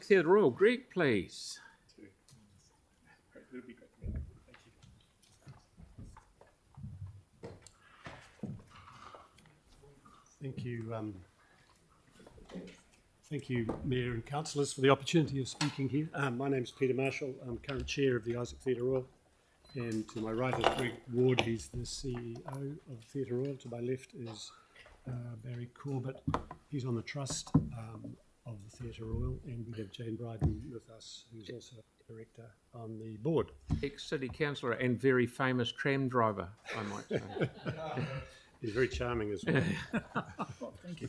Theatre Royal. Greg, please. It'll be great. Thank you. Thank you, Mayor and Councillors, for the opportunity of speaking here. My name is Peter Marshall. I'm current Chair of the Isaac Theatre Royal. And to my right is Greg Ward, he's the CEO of Theatre Royal. To my left is Barry Corbett. He's on the trust of the Theatre Royal. And we have Jane Bryden with us, who's also a director on the board. Ex-City Councillor and very famous tram driver, I might say. He's very charming as well. Thank you.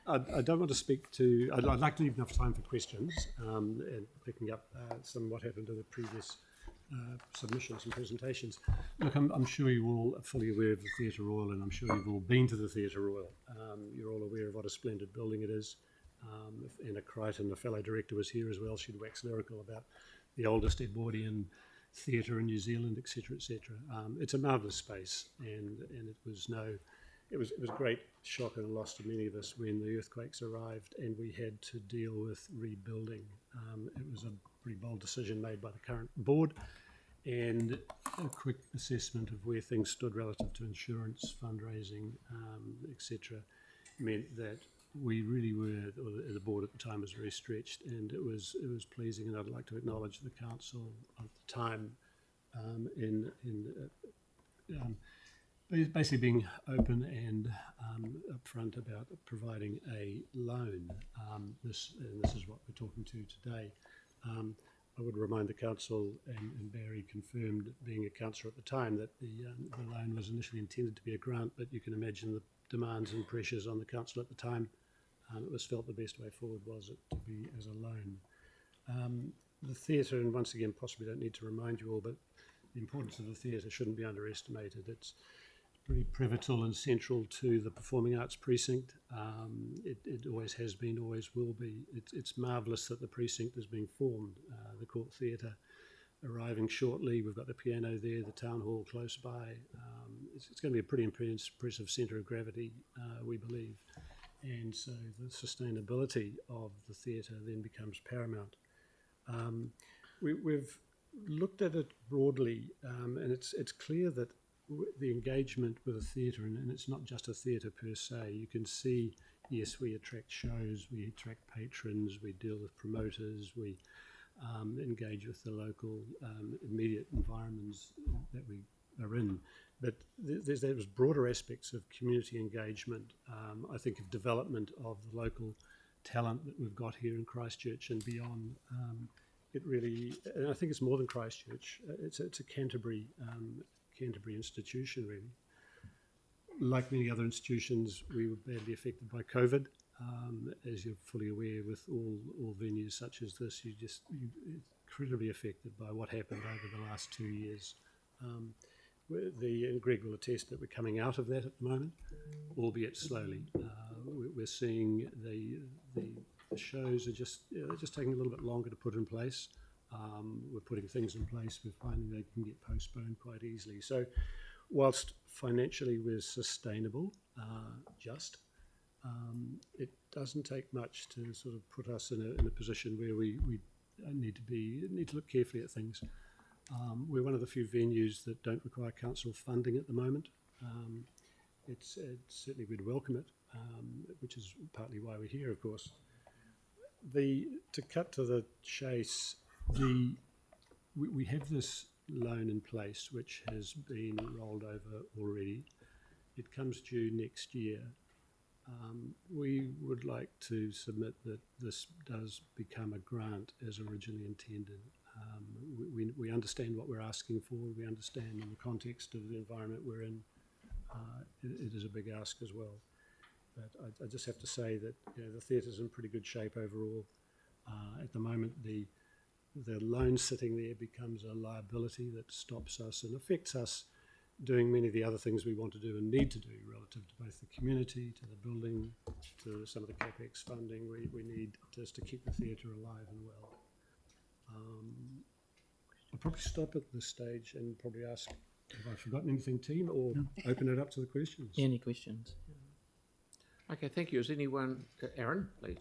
I don't want to speak to... I'd like to leave enough time for questions and picking up some of what happened to the previous submissions and presentations. Look, I'm sure you're all fully aware of the Theatre Royal, and I'm sure you've all been to the Theatre Royal. You're all aware of what a splendid building it is. Anna Crichton, a fellow director, was here as well. She'd wax lyrical about the oldest Edwardian theatre in New Zealand, etc., etc. It's a marvellous space, and it was a great shock and loss to many of us when the earthquakes arrived and we had to deal with rebuilding. It was a pretty bold decision made by the current board, and a quick assessment of where things stood relative to insurance, fundraising, etc., meant that we really were, or the board at the time was very stretched, and it was pleasing, and I'd like to acknowledge the council at the time in basically being open and upfront about providing a loan. This is what we're talking to today. I would remind the council, and Barry confirmed, being a councillor at the time, that the loan was initially intended to be a grant, but you can imagine the demands and pressures on the council at the time. It was felt the best way forward was it to be as a loan. The theatre, and once again, possibly don't need to remind you all, but the importance of the theatre shouldn't be underestimated. It's pretty pivotal and central to the performing arts precinct. It always has been, always will be. It's marvellous that the precinct is being formed. The Court Theatre arriving shortly. We've got the piano there, the town hall close by. It's going to be a pretty impressive centre of gravity, we believe. And so the sustainability of the theatre then becomes paramount. We've looked at it broadly, and it's clear that the engagement with a theatre, and it's not just a theatre per se, you can see, yes, we attract shows, we attract patrons, we deal with promoters, we engage with the local immediate environments that we are in. But there's those broader aspects of community engagement, I think of development of the local talent that we've got here in Christchurch and beyond. It really, and I think it's more than Christchurch, it's a Canterbury institution, really. Like many other institutions, we were badly affected by COVID. As you're fully aware, with all venues such as this, you're incredibly affected by what happened over the last 2 years. And Greg will attest that we're coming out of that at the moment, albeit slowly. We're seeing the shows are just taking a little bit longer to put in place. We're putting things in place. We're finding they can get postponed quite easily. So, whilst financially we're sustainable, it doesn't take much to sort of put us in a position where we need to look carefully at things. We're one of the few venues that don't require council funding at the moment. It's certainly we'd welcome it, which is partly why we're here, of course. To cut to the chase, we have this loan in place which has been rolled over already. It comes due next year. We would like to submit that this does become a grant as originally intended. We understand what we're asking for. We understand in the context of the environment we're in, it is a big ask as well. But I just have to say that the theatre's in pretty good shape overall. At the moment, the loan sitting there becomes a liability that stops us and affects us doing many of the other things we want to do and need to do relative to both the community, to the building, to some of the CapEx funding we need just to keep the theatre alive and well. I'll probably stop at this stage and probably ask, have I forgotten anything, team, or open it up to the questions? Any questions? Okay, thank you. Is anyone, Aaron, please?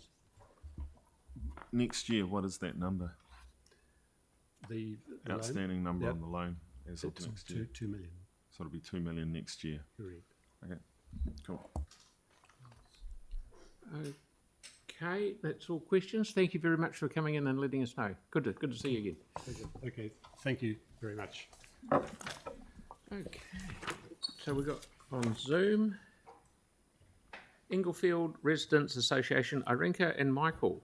Next year, what is that number? The loan, Outstanding number Yep. on the loan as of it's next year. 2 million, So it'll be 2 million next year. correct. Okay, cool. Okay, that's all questions. Thank you very much for coming in and letting us know. Good to see you again. Okay, thank you very much. Okay, so we've got on Zoom, Inglefield Residents Association, Irinka and Michael.